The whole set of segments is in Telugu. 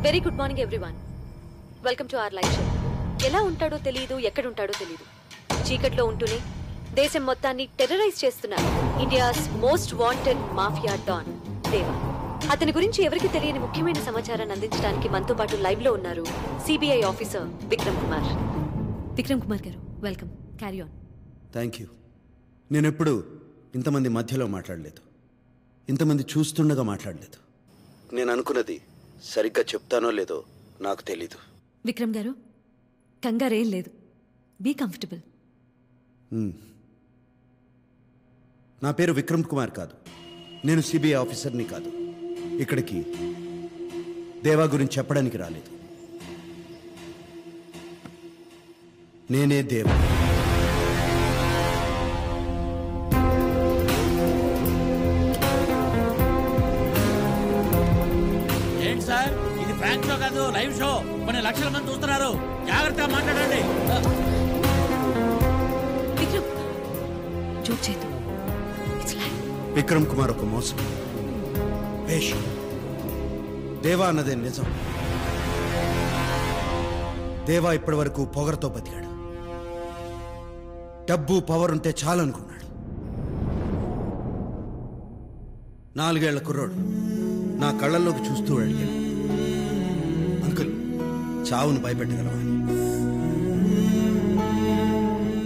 Very good morning everyone. Welcome to our live show. ఎలా ఉంటాడో తెలియదు, ఎక్కడుంటాడో తెలియదు. చీకట్లో ఉంటూనే దేశం మొత్తాన్ని టెర్రరైజ్ చేస్తున్నారు India's most wanted mafia don Deva. అతని గురించి ఎవరికి తెలియని ముఖ్యమైన సమాచారాన్ని అందించడానికి మనతో పాటు లైవ్ లో ఉన్నారు సిబిఐ ఆఫీసర్ విక్రమ్ కుమార్. విక్రమ్ కుమార్ గారు, welcome. Carry on. Thank you. నేనెప్పుడు ఇంతమంది మధ్యలో మాట్లాడలేదు, ఇంతమంది చూస్తుండగా మాట్లాడలేదు. నేను అనుకున్నది సరిగ్గా చెప్తానో లేదో నాకు తెలీదు. విక్రమ్ గారు, కంగారేం లేదు, బీ కంఫర్టబుల్. నా పేరు విక్రమ్ కుమార్ కాదు, నేను సిబిఐ ఆఫీసర్ని కాదు. ఇక్కడికి దేవా గురించి చెప్పడానికి రాలేదు. నేనే దేవా. ఏంటి సార్, ఇది ఫ్రాంక్ షో కాదు, లైవ్ షో. కొన్ని లక్షల మంది చూస్తున్నారు, జాగ్రత్తగా మాట్లాడండి. విక్రమ్, జోక్ చేయదు. విక్రమ్ కుమార్ ఒక మోసం, వేషం. దేవా అన్నదే నిజం. దేవా ఇప్పటి వరకు పొగరతో బతికాడు. డబ్బు పవర్ ఉంటే చాలనుకున్నాడు. 4 ఏళ్ల కుర్రోడు నా కళ్ళల్లోకి చూస్తూ అడిగాడు, అంకుల్, చావును భయపెట్టగలవా?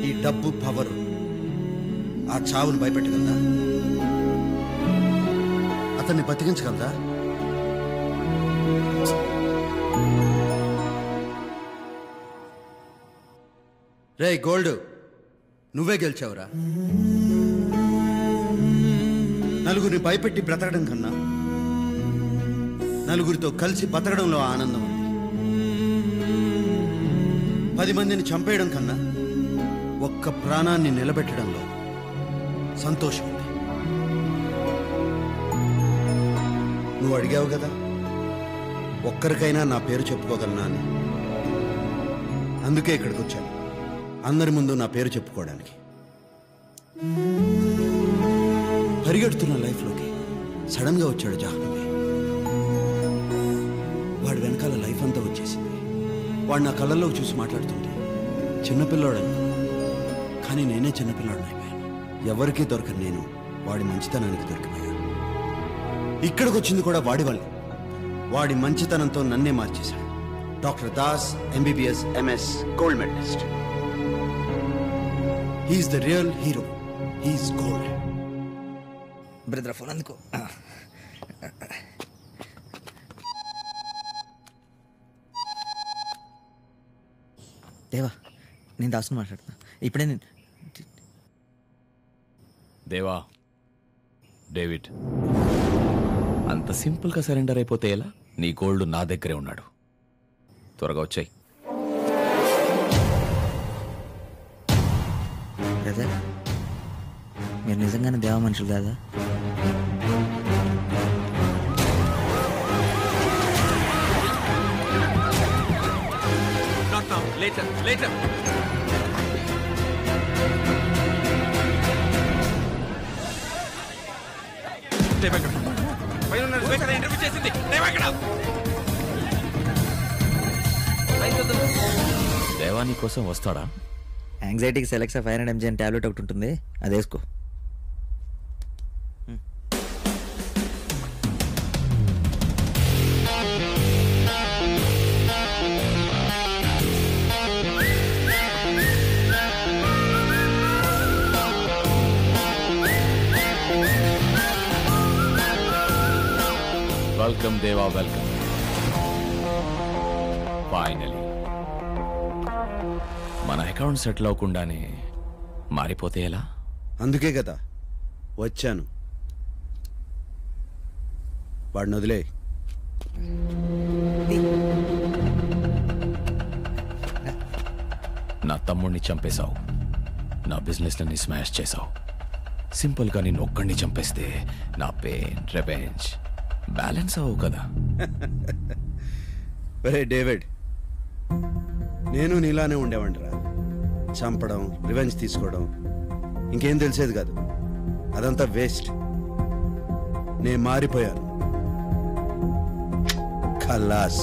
ఈ డబ్బు పవర్ ఆ చావును భయపెట్టగలదా? అతన్ని బతికించగలదా? రే గోల్డ్, నువ్వే గెలిచావురా. నలుగురిని భయపెట్టి బ్రతకడం కన్నా నలుగురితో కలిసి బతకడంలో ఆనందం ఉంది. 10 మందిని చంపేయడం కన్నా ఒక్క ప్రాణాన్ని నిలబెట్టడంలో సంతోషం ఉంది. నువ్వు అడిగావు కదా, ఒక్కరికైనా నా పేరు చెప్పుకోగలనా అని. అందుకే ఇక్కడికి వచ్చాను, అందరి ముందు నా పేరు చెప్పుకోవడానికి. పరిగెడుతున్న లైఫ్లోకి సడన్గా వచ్చాడు జాహ్నవి. వాడి వెనకాల లైఫ్ అంతా వచ్చేసింది. వాడు నా కళ్ళల్లోకి చూసి మాట్లాడుతుంటే చిన్నపిల్లాడని, కానీ నేనే చిన్నపిల్లాడిని అయిపోయాను. ఎవరికీ దొరకని నేను వాడి మంచితనానికి దొరికిపోయాను. ఇక్కడికి వచ్చింది కూడా వాడి వల్ల. వాడి మంచితనంతో నన్నే మార్చేశాడు. Doctor Das, MBBS, MS, gold medalist. He's the real hero. He's gold. Brother, phone అందుకో. దేవా, నేను దాసుని మాట్లాడుతున్నా. ఇప్పుడే నేను దేవా, డేవిడ్, అంత సింపుల్గా సరెండర్ అయిపోతే ఎలా? నీ గోల్డ్ నా దగ్గరే ఉన్నాడు. త్వరగా వచ్చాయి. బ్రదర్, మీరు నిజంగానే దేవా మనుషులు కాదా? దేవా నీ కోసం వస్తాడా? యాంగ్జైటీకి సెలెక్సా 500 mg అని టాబ్లెట్ ఒకటి ఉంటుంది, అది వేసుకో. వెల్కమ్ దేవా, వెల్కమ్. ఫైనలీ మన అకౌంట్ సెటిల్ అవ్వకుండానే మారిపోతే ఎలా? అందుకే కదా వచ్చాను. వాడిని వదిలే. నా తమ్ముడిని చంపేశావు, నా బిజినెస్లని స్మాష్ చేశావు. సింపుల్గా నేను ఒక్కడిని చంపేస్తే నా పెయిన్, రివెంజ్ బ్యాలెన్స్ అవ్వవు కదా. ఒరే డేవిడ్, నేను నీలానే ఉండేవాడిరా. చంపడం, రివెంజ్ తీసుకోవడం, ఇంకేం తెలిసేది కాదు. అదంతా వేస్ట్. నేను మారిపోయాను. ఖలాస్.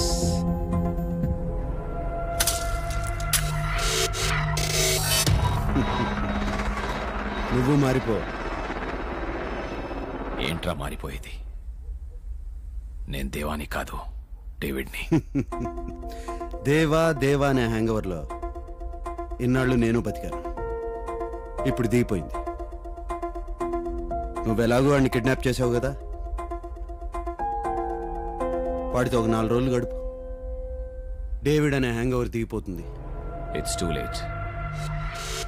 నువ్వు మారిపో. ఏంట్రా మారిపోయేది? నేను దేవాని కాదు, డేవిడ్ని. దేవా దేవా అనే హ్యాంగవర్లో ఇన్నాళ్ళు నేను బతికాను. ఇప్పుడు దిగిపోయింది. నువ్వెలాగో వాడిని కిడ్నాప్ చేసావు కదా, వాడితో ఒక 4 రోజులు గడుపు. డేవిడ్ అనే హ్యాంగవర్ దిగిపోతుంది. It's too late.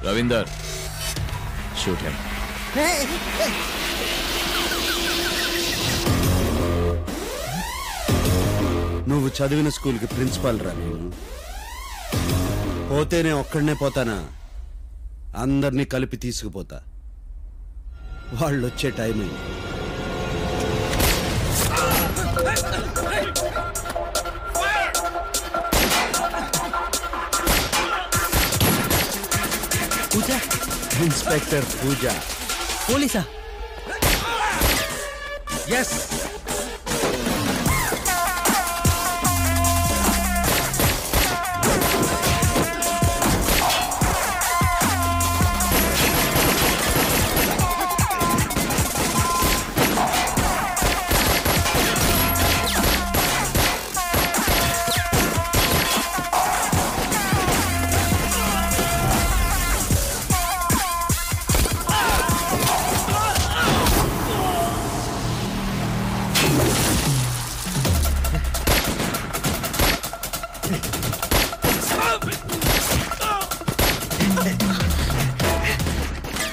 Ravinder, shoot him. నువ్వు చదివిన స్కూల్కి ప్రిన్సిపాల్ రా నేను. పోతేనే ఒక్కడనే పోతానా, అందరినీ కలిపి తీసుకుపోతా. వాళ్ళు వచ్చే టైం అయింది. పూజ, ఇన్స్పెక్టర్ పూజ. పోలీసా? ఎస్.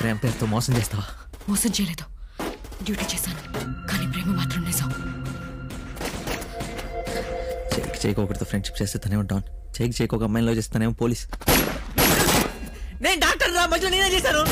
ప్రేమ పేరుతో మోసం చేస్తావా? మోసం చేయలేదు, డ్యూటీ చేశాను. కానీ ప్రేమ మాత్రం నిజం. చేయికి ఒకటితో ఫ్రెండ్షిప్ చేస్తే తనే ఉంటాను. చేయికి ఒక అమ్మాయిలో చేస్తానేమో పోలీస్. నేను డాక్టర్ రా, మధ్యలో నేనే చేశాను.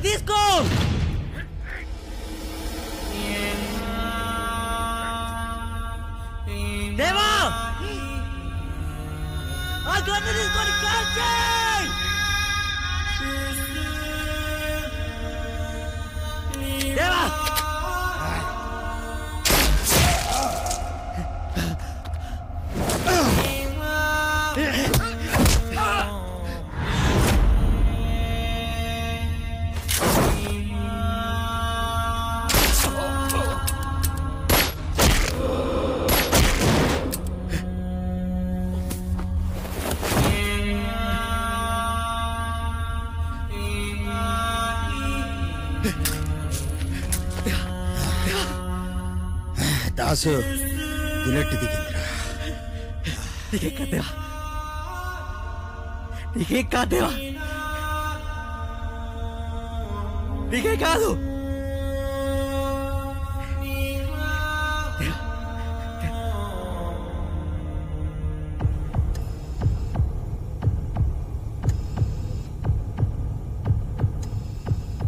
తీసుకో. దేవా, ఆ గన్ను తీసుకొని కాల్ చేయి. దేవా, దాసు బుల్లెట్ దిగిందిరా. నీకే కాదేవా, నీకే కాదేవా, నీకే కాదు.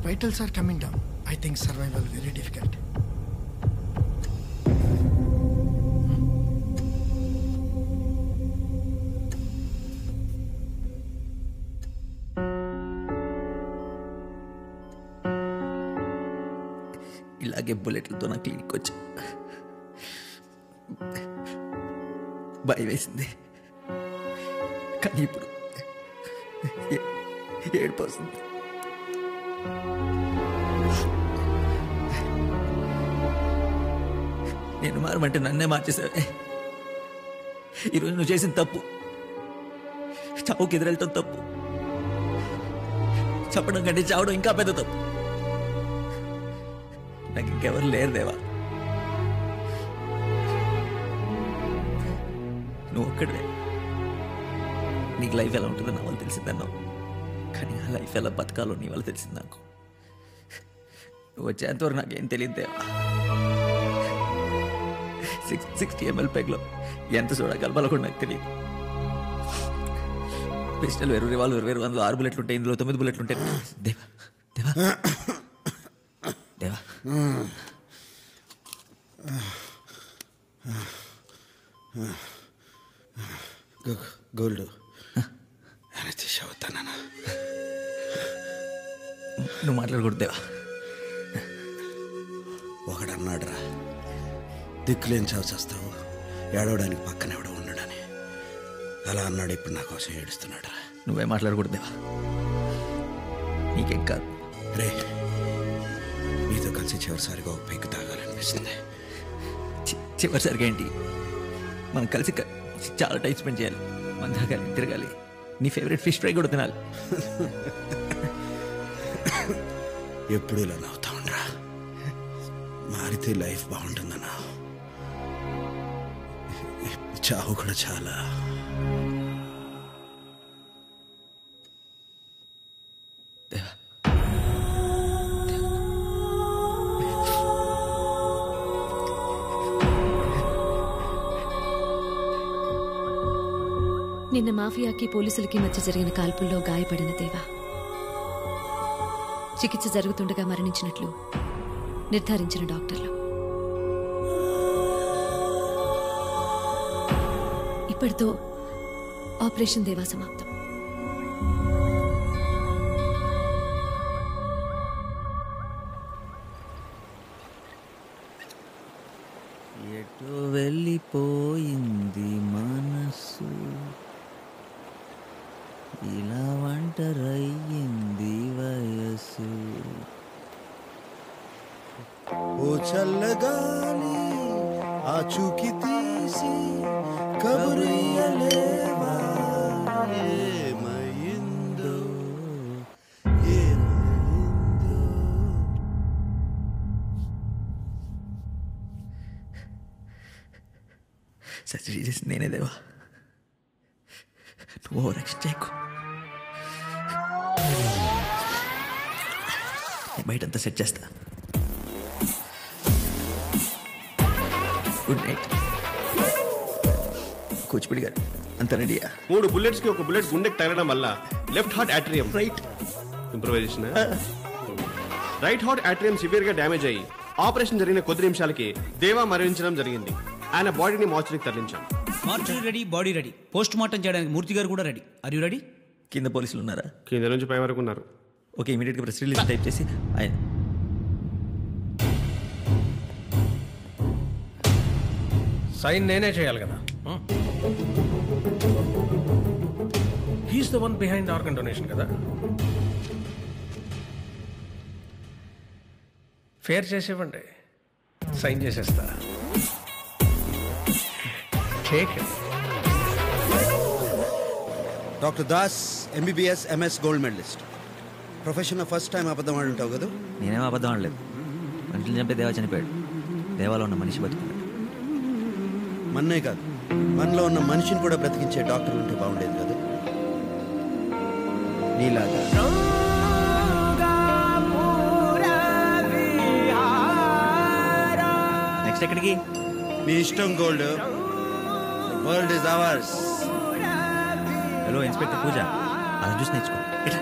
Vitals are coming down. I think survival very difficult. ఇలాగే బుల్లెట్లతో నా క్లినిక్ వచ్చా. భయం వేసింది, కానీ ఇప్పుడు ఏడుపు వస్తుంది. నేను మారమంటే నన్నే మార్చేసావే. ఈరోజు నువ్వు చేసిన తప్పు, చావుకి ఎదురెళ్ళటం తప్పు, చెప్పడం కంటే చావడం ఇంకా పెద్ద తప్పు. నాకు ఇంకెవరు లేరు దేవా, నువ్వు ఒక్కడే. నీకు లైఫ్ ఎలా ఉంటుందో నా వాళ్ళు తెలిసిందన్నావు, కానీ ఆ లైఫ్ ఎలా బతకాలో నీ వల్ల తెలిసింది నాకు. నువ్వు వచ్చేంతవరకు నాకేం తెలియదు దేవా. 60 ml పెగ్లో ఎంత సోడా కలపాలో కూడా నాకు తెలియదు. పిస్టల్ వేరు, రివాల్వర్ వేరు, అందులో 6 బుల్లెట్లు ఉంటాయి, ఇందులో 9 బుల్లెట్లు ఉంటాయి. దేవా దేవా దేవా, గోల్డ్ అవుతానా? నువ్వు మాట్లాడకూడదు దేవా. ఒకడన్నాడురా, దిక్కులేని చావు చేస్తావు, ఏడవడానికి పక్కన ఎవడో ఉన్నాడని. అలా అన్నాడు, ఇప్పుడు నా కోసం ఏడుస్తున్నాడు రా. నువ్వే మాట్లాడకూడదు దేవా, నీకేం కాదు. రే, నీతో కలిసి చివరిసారిగా ఒక పెగ్గు తాగాలనిపిస్తుంది. చివరిసరిగా ఏంటి, మనం కలిసి చాలా టైం స్పెండ్ చేయాలి, మనం తాగాలి, తిరగాలి, నీ ఫేవరెట్ ఫిష్ ఫ్రై కూడా తినాలి. ఎప్పుడు ఇలా నవ్వుతా ఉండరా, మారితే లైఫ్ బాగుంటుందన్నా. చావు కూడా చాలా. నిన్న మాఫియాకి పోలీసులకి మధ్య జరిగిన కాల్పుల్లో గాయపడిన దేవా చికిత్స జరుగుతుండగా మరణించినట్లు నిర్ధారించిన డాక్టర్లు. ఇప్పటితో ఆపరేషన్ దేవా సమాప్తం. ఎటు వెళ్ళిపోయింది మనసు, ఇలా ఒంటరయ్యింది వయసు. ఓ చల్లగాలి ఆచూకి తీసి కబురియలేవా, ఏమైందో ఏమైందో. సర్జరీ చేసి నేనే దేవా, నువ్వు ఓవరాక్షన్ చేయకు. బయటంతా సెట్ చేస్తా. Good night. కూచిపూడి గారు అంత రెడీయా? 3 bullets కి ఒక బుల్లెట్ గుండెకి తగలడం వల్ల left heart atrium right improvisation, right heart atrium severe గా డ్యామేజ్ అయ్యి ఆపరేషన్ జరిగిన కొద్ది నిమిషాలకి దేవా మరణించడం జరిగింది. ఆయన బాడీని మార్చురీకి తరలించాం. Mortuary ready, body ready, post mortem చేయడానికి మూర్తి గారు కూడా రెడీ. Are you ready? కింద పోలీసులు ఉన్నారా? కింద నుంచి పై వరకు ఉన్నారు. ఓకే, ఇమీడియట్గా ప్రెస్ రిలీజ్ టైప్ చేసి సైన్ నేనే చేయాలి కదా. He's the one behind organ donation కదా. ఫేర్ చేసేవ్వండి, సైన్ చేసేస్తా. Doctor Das MBBS MS gold medalist. ప్రొఫెషన్లో ఫస్ట్ టైం అబద్ధం ఆడి ఉంటావు కదా? నేనేమో అబద్ధం ఆడలేదు. మనుషులు చంపే దేవా చనిపోయాడు, దేవాలో ఉన్న మనిషి బతుకున్నాడు. మన్నే కాదు, మనలో ఉన్న మనిషిని కూడా బ్రతికించే డాక్టర్లు ఉంటే బాగుండేది కదా నీలాగా. నెక్స్ట్ ఎక్కడికి? మీ ఇష్టం gold. World is ours. Hello inspector Pooja, అలా చూసి నేర్చుకో. ఇట్లా